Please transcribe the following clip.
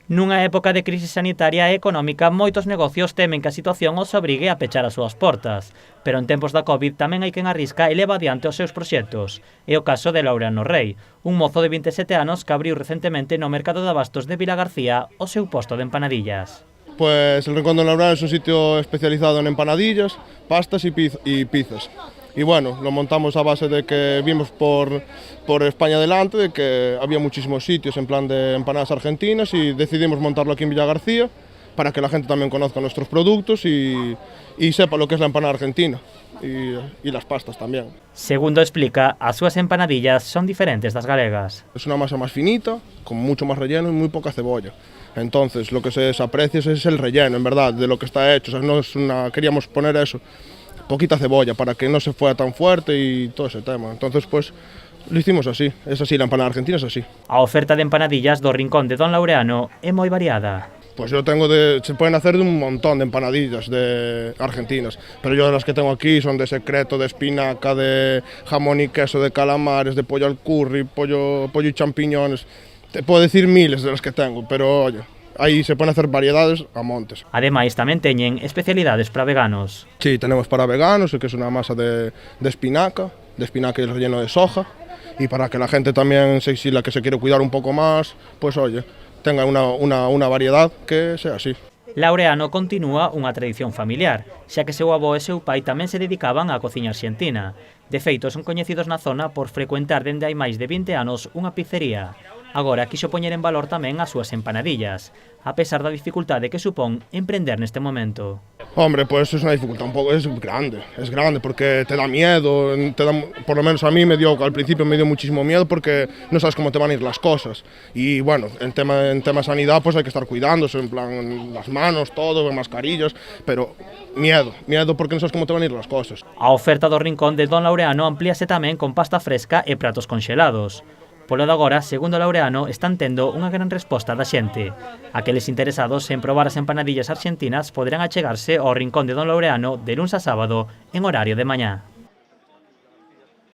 Nunha época de crise sanitaria e económica, moitos negocios temen que a situación os obrigue a pechar as súas portas. Pero en tempos da Covid tamén hai quen arrisca e leva adiante os seus proxectos. É o caso de Laureano Rei, un mozo de 27 anos que abriu recentemente no mercado de abastos de Vilagarcía o seu posto de empanadillas. Pues el Rincón de Laureano es un sitio especializado en empanadillas, pastas y pizzas. Y bueno, lo montamos a base de que vimos por España adelante, de que había muchísimos sitios en plan de empanadas argentinas y decidimos montarlo aquí en Villagarcía para que la gente también conozca nuestros productos y sepa lo que es la empanada argentina y las pastas también. Segundo explica, as súas empanadillas son diferentes das galegas. Es una masa más finita, con mucho más relleno y muy poca cebolla. Entonces lo que se aprecia es el relleno, en verdad, de lo que está hecho. O sea, no es queríamos poner eso, poquita cebolla para que no se fuera tan fuerte y todo ese tema. Entonces pues lo hicimos así, es así, la empanada argentina es así. A oferta de empanadillas do Rincón de Don Laureano é moi variada. Pues yo se pueden hacer de un montón de empanadillas argentinas, pero yo las que tengo aquí son de secreto, de espinaca, de jamón y queso, de calamares, de pollo al curry, pollo y champiñones. Te puedo decir miles de las que tengo, pero oye, aí se pueden hacer variedades a montes. Ademais, tamén teñen especialidades para veganos. Sí, tenemos para veganos, que es una masa de espinaca y el relleno de soja. Y para que la gente también, si la que se quiere cuidar un poco más, pues oye, tenga una variedad que sea así. Laureano continúa unha tradición familiar, xa que seu avó e seu pai tamén se dedicaban á cociña arxentina. De feito, son coñecidos na zona por frecuentar dende hai máis de 20 anos unha pizzería. Agora quixo poñer en valor tamén as súas empanadillas, a pesar da dificultade que supón emprender neste momento. Hombre, pues es una dificultad un poco, es grande porque te da miedo, por lo menos a mí al principio me dio muchísimo miedo porque no sabes cómo te van a ir las cosas. Y bueno, en tema sanidad pues hay que estar cuidándose, en plan las manos, todo, mascarillas, pero miedo porque no sabes cómo te van a ir las cosas. A oferta do Rincón de Don Laureano amplíase tamén con pasta fresca e pratos conxelados. Polo de agora, segundo Laureano, están tendo unha gran resposta da xente. Aqueles interesados en probar as empanadillas arxentinas poderán achegarse ao Rincón de Don Laureano de luns a sábado en horario de mañá.